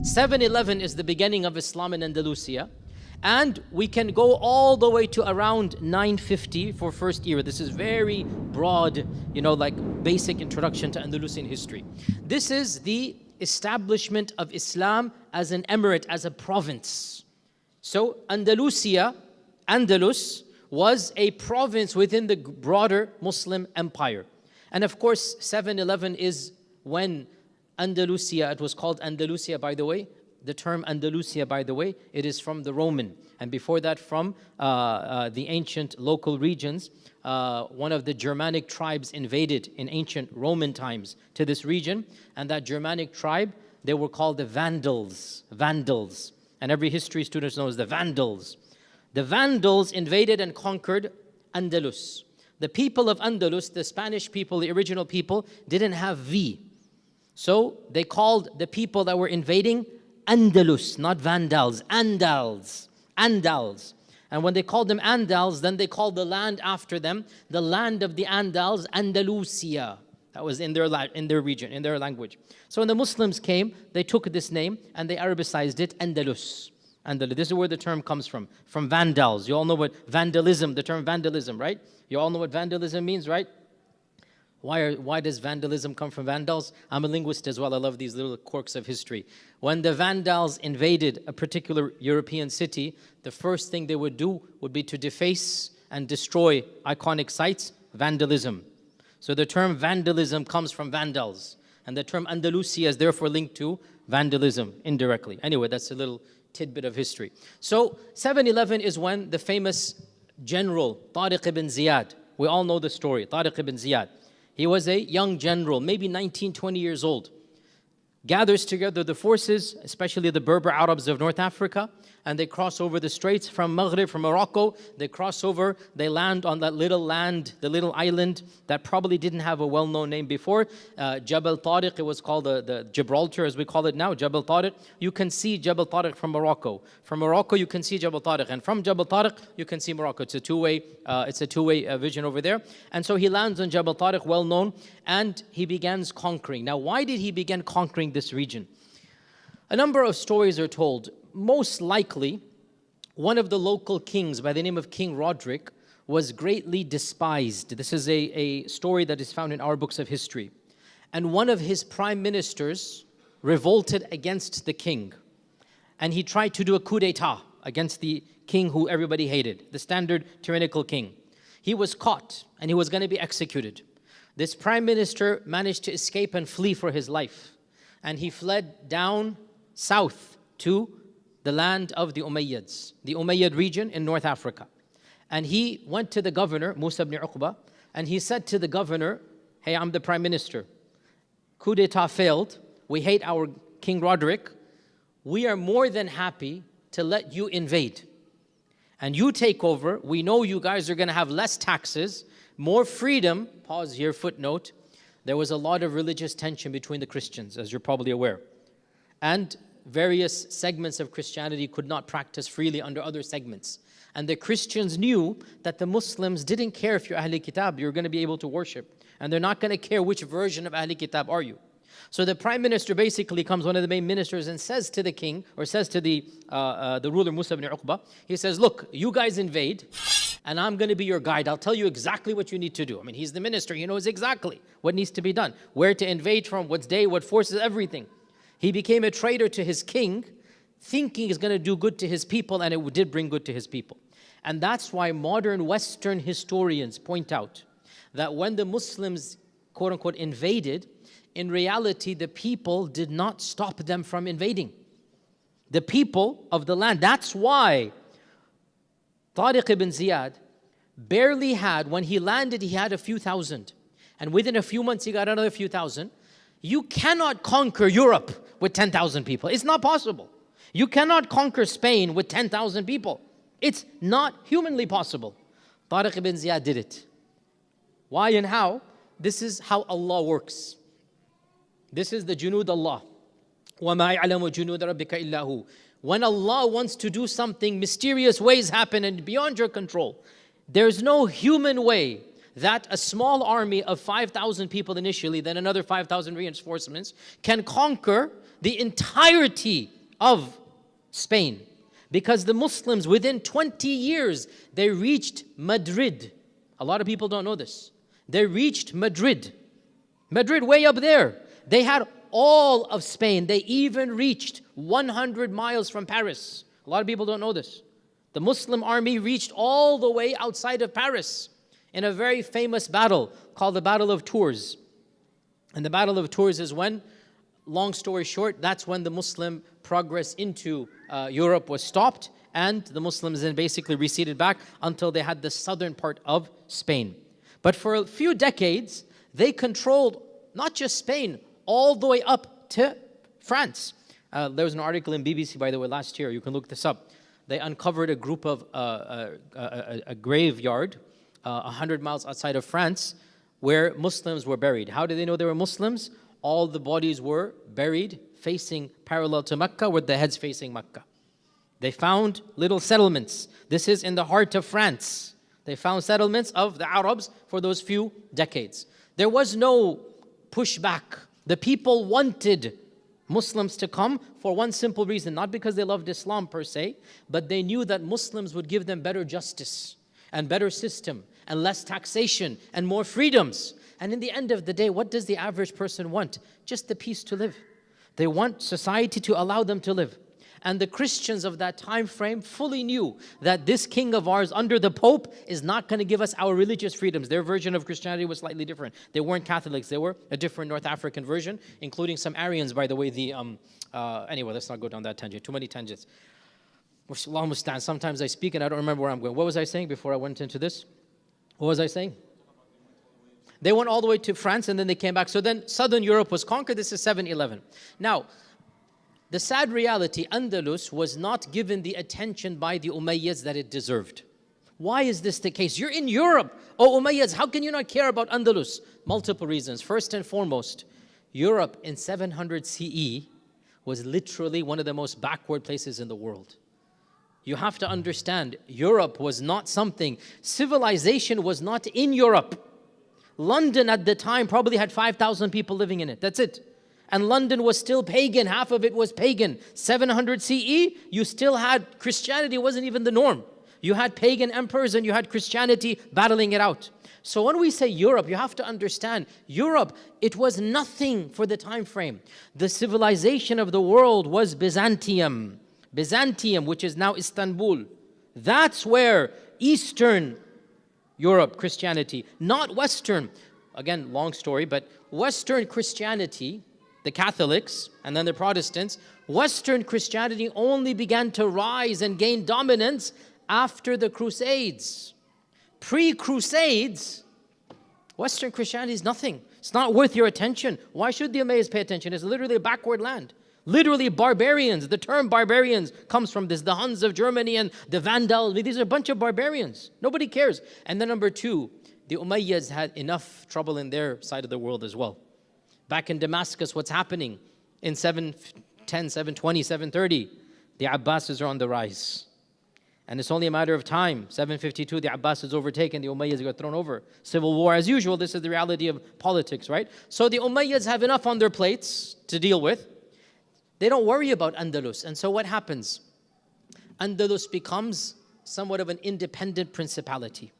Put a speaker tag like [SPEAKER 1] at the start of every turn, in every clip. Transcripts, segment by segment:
[SPEAKER 1] 711 is the beginning of Islam in Andalusia. And we can go all the way to around 950 for first era. This is very broad, like basic introduction to Andalusian history. This is the establishment of Islam as an emirate, as a province. So Andalusia, Andalus, was a province within the broader Muslim empire. And of course, 711 is when Andalusia, it was called Andalusia, by the way. The term Andalusia, by the way, it is from the Roman. And before that, from the ancient local regions. One of the Germanic tribes invaded in ancient Roman times to this region. And that Germanic tribe, they were called the Vandals. Vandals. And every history student knows the Vandals. The Vandals invaded and conquered Andalus. The people of Andalus, the Spanish people, the original people, didn't have V. So they called the people that were invading Andalus, not Vandals, Andals, Andals. And when they called them Andals, then they called the land after them, the land of the Andals, Andalusia. That was in their region, in their language. So when the Muslims came, they took this name and they Arabicized it, Andalus. Andalus. This is where the term comes from Vandals. You all know what vandalism, the term vandalism, right? You all know what vandalism means, right? Why does vandalism come from Vandals? I'm a linguist as well. I love these little quirks of history. When the Vandals invaded a particular European city, the first thing they would do would be to deface and destroy iconic sites, vandalism. So the term vandalism comes from Vandals. And the term Andalusia is therefore linked to vandalism indirectly. Anyway, that's a little tidbit of history. So 711 is when the famous general Tariq ibn Ziyad, we all know the story, Tariq ibn Ziyad. He was a young general, maybe 19, 20 years old. Gathers together the forces, especially the Berber Arabs of North Africa, and they cross over the straits from Maghrib, from Morocco. They cross over, they land on that little land, the little island that probably didn't have a well-known name before. Jabal Tariq, it was called the Gibraltar as we call it now, Jabal Tariq. You can see Jabal Tariq from Morocco. From Morocco, you can see Jabal Tariq. And from Jabal Tariq, you can see Morocco. It's a two-way vision over there. And so he lands on Jabal Tariq, well known, and he begins conquering. Now, why did he begin conquering this region? A number of stories are told. Most likely, one of the local kings by the name of King Roderick was greatly despised. This is a story that is found in our books of history. And one of his prime ministers revolted against the king. And he tried to do a coup d'etat against the king who everybody hated, the standard tyrannical king. He was caught and he was going to be executed. This prime minister managed to escape and flee for his life. And he fled down south to the land of the Umayyads, the Umayyad region in North Africa. And he went to the governor, Musa ibn Uqba, and he said to the governor, hey, I'm the prime minister. Coup d'etat failed. We hate our King Roderick. We are more than happy to let you invade. And you take over. We know you guys are going to have less taxes, more freedom. Pause here, footnote. There was a lot of religious tension between the Christians, as you're probably aware. And various segments of Christianity could not practice freely under other segments. And the Christians knew that the Muslims didn't care if you're Ahl Kitab, you're going to be able to worship. And they're not going to care which version of Ahl Kitab are you. So the prime minister basically comes, one of the main ministers, and says to the king, or says to the ruler Musa ibn Uqba, he says, look, you guys invade, and I'm going to be your guide. I'll tell you exactly what you need to do. I mean, he's the minister, he knows exactly what needs to be done, where to invade from, what's day, what forces, everything. He became a traitor to his king, thinking he's going to do good to his people, and it did bring good to his people. And that's why modern Western historians point out that when the Muslims, quote unquote, invaded, in reality, the people did not stop them from invading. The people of the land. That's why Tariq ibn Ziyad barely had, when he landed, he had a few thousand. And within a few months, he got another few thousand. You cannot conquer Europe with 10,000 people. It's not possible. You cannot conquer Spain with 10,000 people. It's not humanly possible. Tariq ibn Ziyad did it. Why and how? This is how Allah works. This is the junud Allah. وَمَا يَعْلَمُ جُنُودَ رَبِّكَ إِلَّا هُ. When Allah wants to do something, mysterious ways happen and beyond your control. There's no human way that a small army of 5,000 people initially, then another 5,000 reinforcements, can conquer the entirety of Spain. Because the Muslims, within 20 years, they reached Madrid. A lot of people don't know this. They reached Madrid. Madrid, way up there. They had all of Spain. They even reached 100 miles from Paris. A lot of people don't know this. The Muslim army reached all the way outside of Paris in a very famous battle called the Battle of Tours. And the Battle of Tours is when, long story short, that's when the Muslim progress into Europe was stopped, and the Muslims then basically receded back until they had the southern part of Spain. But for a few decades, they controlled not just Spain, all the way up to France. There was an article in BBC, by the way, last year. You can look this up. They uncovered a group of a graveyard 100 miles outside of France where Muslims were buried. How did they know they were Muslims? All the bodies were buried facing parallel to Mecca, with the heads facing Mecca. They found little settlements. This is in the heart of France. They found settlements of the Arabs for those few decades. There was no pushback. The people wanted Muslims to come for one simple reason, not because they loved Islam per se, but they knew that Muslims would give them better justice and better system and less taxation and more freedoms. And in the end of the day, what does the average person want? Just the peace to live. They want society to allow them to live. And the Christians of that time frame fully knew that this king of ours under the Pope is not going to give us our religious freedoms. Their version of Christianity was slightly different. They weren't Catholics. They were a different North African version, including some Aryans, by the way. Anyway, let's not go down that tangent. Too many tangents. Sometimes I speak and I don't remember where I'm going. What was I saying before I went into this? What was I saying? They went all the way to France and then they came back. So then southern Europe was conquered. This is 711. Now, the sad reality, Andalus was not given the attention by the Umayyads that it deserved. Why is this the case? You're in Europe. Oh, Umayyads, how can you not care about Andalus? Multiple reasons. First and foremost, Europe in 700 CE was literally one of the most backward places in the world. You have to understand, Europe was not something, civilization was not in Europe. London at the time probably had 5,000 people living in it. That's it. And London was still pagan. Half of it was pagan. 700 CE, you still had Christianity, wasn't even the norm. You had pagan emperors and you had Christianity battling it out. So when we say Europe, you have to understand, Europe, it was nothing for the time frame. The civilization of the world was Byzantium. Byzantium, which is now Istanbul. That's where Eastern Europe, Christianity, not Western. Again, long story, but Western Christianity, the Catholics and then the Protestants, Western Christianity only began to rise and gain dominance after the Crusades. Pre-Crusades, Western Christianity is nothing. It's not worth your attention. Why should the Umayyads pay attention? It's literally a backward land. Literally barbarians. The term barbarians comes from this. The Huns of Germany and the Vandals. These are a bunch of barbarians. Nobody cares. And then number two, the Umayyads had enough trouble in their side of the world as well. Back in Damascus, what's happening? In 710, 720, 730, the Abbasids are on the rise. And it's only a matter of time. 752, the Abbasids overtaken, the Umayyads got thrown over. Civil war as usual. This is the reality of politics, right? So the Umayyads have enough on their plates to deal with. They don't worry about Andalus. And so what happens? Andalus becomes somewhat of an independent principality.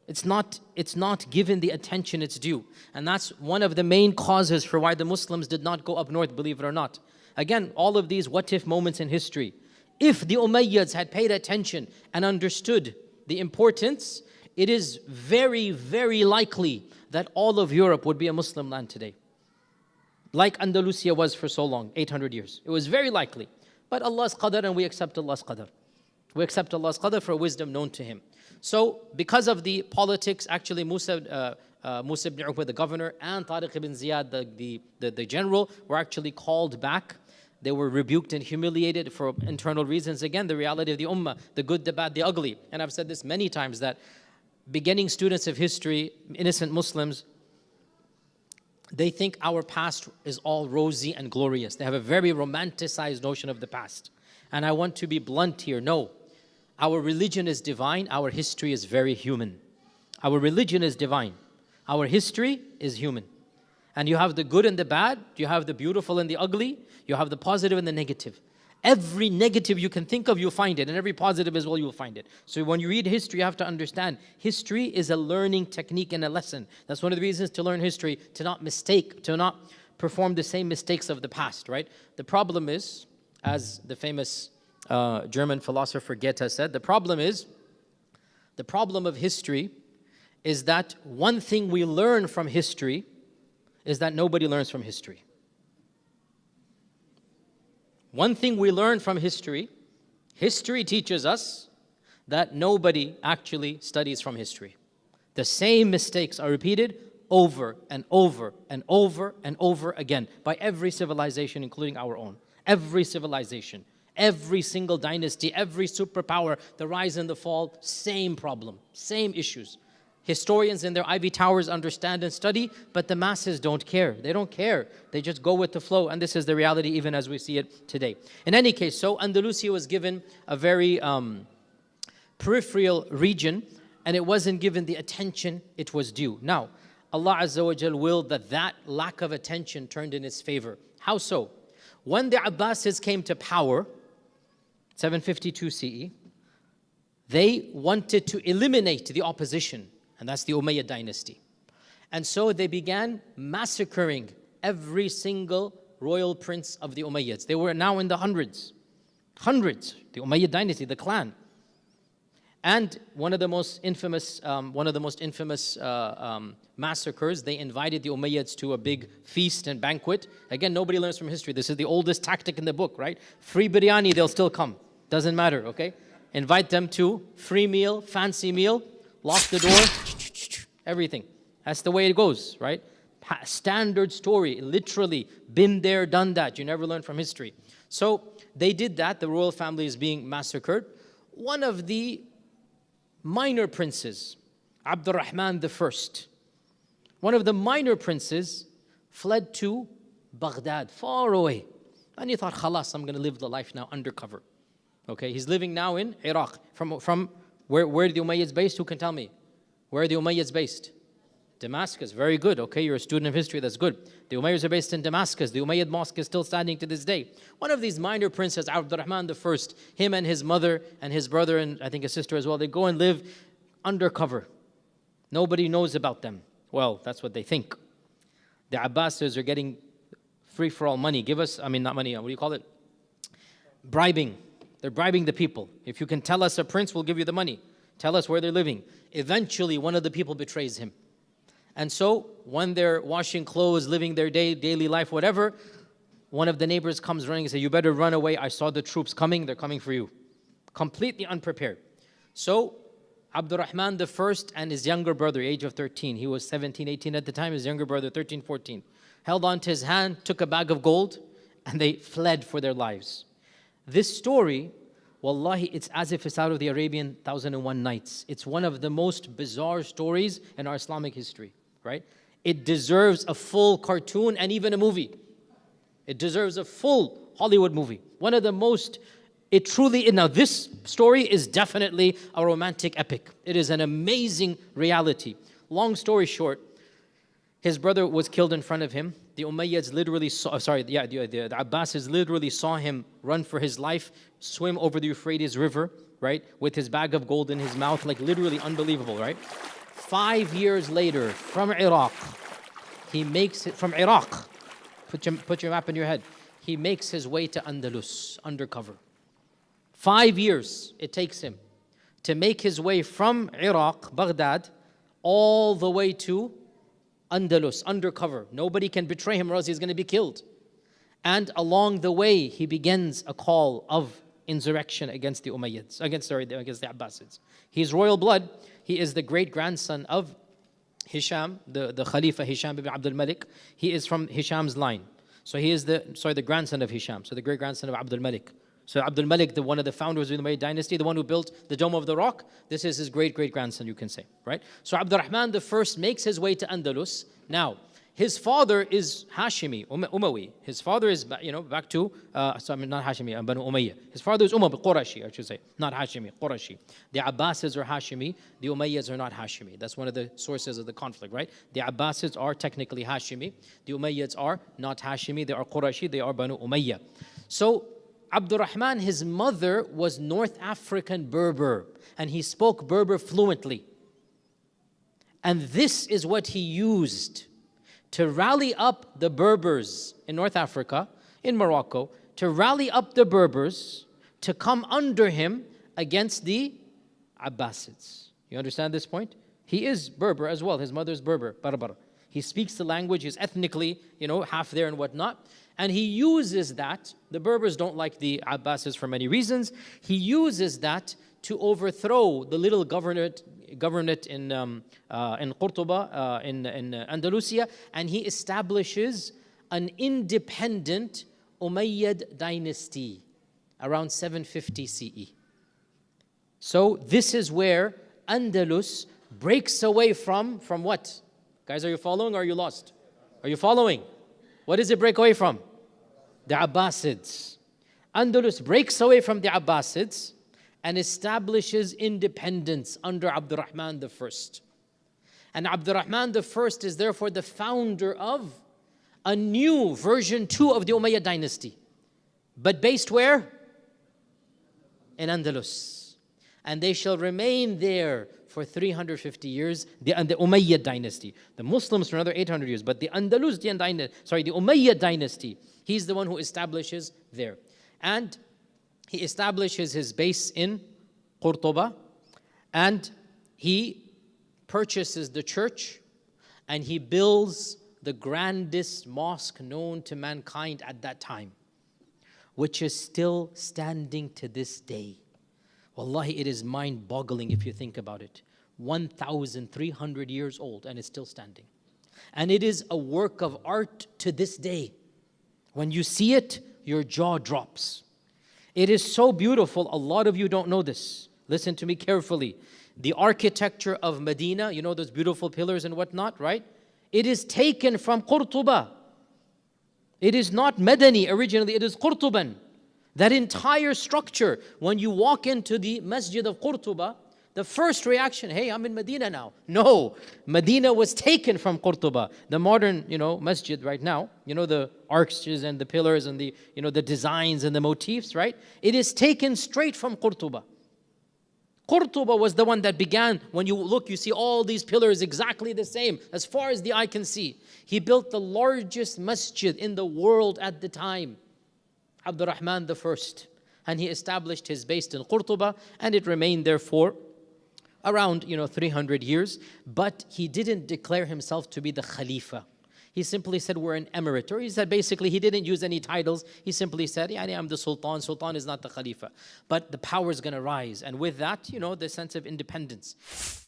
[SPEAKER 1] It's not given the attention it's due. And that's one of the main causes for why the Muslims did not go up north, believe it or not. Again, all of these what-if moments in history. If the Umayyads had paid attention and understood the importance, it is very, very likely that all of Europe would be a Muslim land today. Like Andalusia was for so long, 800 years. It was very likely. But Allah's qadar, and we accept Allah's qadar. We accept Allah's qadar for wisdom known to Him. So, because of the politics, actually Musa ibn Uqba, the governor, and Tariq ibn Ziyad, the general, were actually called back. They were rebuked and humiliated for internal reasons. Again, the reality of the ummah, the good, the bad, the ugly. And I've said this many times, that beginning students of history, innocent Muslims, they think our past is all rosy and glorious. They have a very romanticized notion of the past. And I want to be blunt here. No. Our religion is divine. Our history is very human. Our religion is divine. Our history is human. And you have the good and the bad. You have the beautiful and the ugly. You have the positive and the negative. Every negative you can think of, you'll find it. And every positive as well, you'll find it. So when you read history, you have to understand, history is a learning technique and a lesson. That's one of the reasons to learn history, to not mistake, to not perform the same mistakes of the past, right? The problem is, as the famous German philosopher Goethe said, the problem of history is that one thing we learn from history is that nobody learns from history. One thing we learn from history teaches us that nobody actually studies from history. The same mistakes are repeated over and over and over and over again by every civilization, including our own. Every civilization, every single dynasty, every superpower, the rise and the fall, same problem, same issues. Historians in their ivy towers understand and study, but the masses don't care. They don't care. They just go with the flow, and this is the reality even as we see it today. In any case, so Andalusia was given a very peripheral region, and it wasn't given the attention it was due. Now, Allah Azza wa Jal willed that lack of attention turned in its favor. How so? When the Abbasids came to power, 752 CE, they wanted to eliminate the opposition, and that's the Umayyad dynasty. And so they began massacring every single royal prince of the Umayyads. They were now in the hundreds, the Umayyad dynasty, the clan. And one of the most infamous massacres, they invited the Umayyads to a big feast and banquet. Again, nobody learns from history. This is the oldest tactic in the book, right? Free biryani, they'll still come. Doesn't matter, okay? Invite them to free meal, fancy meal, lock the door, everything. That's the way it goes, right? Standard story, literally, been there, done that. You never learn from history. So they did that. The royal family is being massacred. One of the minor princes, Abdurrahman I, one of the minor princes fled to Baghdad, far away. And he thought, khalas, I'm going to live the life now undercover. Okay, he's living now in Iraq. From where the Umayyads based? Who can tell me? Where are the Umayyads based? Damascus. Very good. Okay, you're a student of history. That's good. The Umayyads are based in Damascus. The Umayyad mosque is still standing to this day. One of these minor princes, Abdurrahman I, him and his mother and his brother and I think his sister as well, they go and live undercover. Nobody knows about them. Well, that's what they think. The Abbasids are getting free-for-all money. Give us, not money, what do you call it? Bribing. They're bribing the people. If you can tell us a prince, we'll give you the money. Tell us where they're living. Eventually, one of the people betrays him. And so, when they're washing clothes, living their daily life, whatever, one of the neighbors comes running and says, you better run away. I saw the troops coming. They're coming for you. Completely unprepared. So, Abdurrahman I and his younger brother, age of 13, he was 17, 18 at the time, his younger brother, 13, 14, held onto his hand, took a bag of gold, and they fled for their lives. This story, wallahi, it's as if it's out of the Arabian 1001 Nights. It's one of the most bizarre stories in our Islamic history, right? It deserves a full cartoon and even a movie. It deserves a full Hollywood movie. One of the most, it truly is. Now this story is definitely a romantic epic. It is an amazing reality. Long story short, his brother was killed in front of him. The Umayyads literally saw, the Abbasids literally saw him run for his life, swim over the Euphrates River, right, with his bag of gold in his mouth, like literally unbelievable, right? 5 years later, from Iraq, he makes it, from Iraq, put your map in your head, he makes his way to Andalus, undercover. 5 years it takes him to make his way from Iraq, Baghdad, all the way to Andalus, undercover. Nobody can betray him or else he's going to be killed. And along the way, he begins a call of insurrection against the Umayyads, against the Abbasids. He's royal blood. He is the great-grandson of Hisham, the Khalifa Hisham ibn Abdul Malik. He is from Hisham's line. So he is the grandson of Hisham, so the great-grandson of Abdul Malik. So Abdul Malik, one of the founders of the Umayyad dynasty, the one who built the Dome of the Rock, this is his great-great-grandson, you can say, right? So Abdurrahman I makes his way to Andalus. Now, his father is Hashimi, Umawi. His father is, back to, not Hashimi, Banu Umayyah. His father is Umawi, Qurashi, I should say, not Hashimi, Qurashi. The Abbasids are Hashimi, the Umayyads are not Hashimi. That's one of the sources of the conflict, right? The Abbasids are technically Hashimi, the Umayyads are not Hashimi, they are Qurashi, they are Banu Umayyah. So, Abdurrahman, his mother was North African Berber, and he spoke Berber fluently. And this is what he used to rally up the Berbers in North Africa, in Morocco, to rally up the Berbers to come under him against the Abbasids. You understand this point? He is Berber as well. His mother's Berber, Barbar. He speaks the language, he's ethnically, half there and whatnot. And he uses that. The Berbers don't like the Abbasids for many reasons. He uses that to overthrow the little governorate in Qurtuba, in Andalusia, and he establishes an independent Umayyad dynasty around 750 CE. So this is where Andalus breaks away from what? Guys, are you following or are you lost? Are you following? What does it break away from? The Abbasids. Andalus breaks away from the Abbasids and establishes independence under Abdurrahman I. And Abdurrahman I is therefore the founder of a new version 2 of the Umayyad dynasty. But based where? In Andalus. And they shall remain there for 350 years, the Umayyad dynasty. The Muslims for another 800 years, but the Andalusian dynasty, the Umayyad dynasty, he's the one who establishes there. And he establishes his base in Qurtuba, and he purchases the church, and he builds the grandest mosque known to mankind at that time, which is still standing to this day. Wallahi, it is mind-boggling if you think about it. 1,300 years old and it's still standing. And it is a work of art to this day. When you see it, your jaw drops. It is so beautiful. A lot of you don't know this. Listen to me carefully. The architecture of Medina, those beautiful pillars and whatnot, right? It is taken from Qurtuba. It is not Madani originally, it is Qurtuban. That entire structure, when you walk into the Masjid of Qurtuba, the first reaction, hey, I'm in Medina now. No, Medina was taken from Qurtuba. The modern, masjid right now, the arches and the pillars and the, the designs and the motifs, right? It is taken straight from Qurtuba. Qurtuba was the one that began. When you look, you see all these pillars exactly the same, as far as the eye can see. He built the largest masjid in the world at the time, Abdurrahman I. And he established his base in Qurtuba, and it remained there for around 300 years. But he didn't declare himself to be the Khalifa. He simply said, we're an emirate. Or he said, basically, he didn't use any titles. He simply said, I'm the Sultan. Sultan is not the Khalifa. But the power is going to rise. And with that, the sense of independence.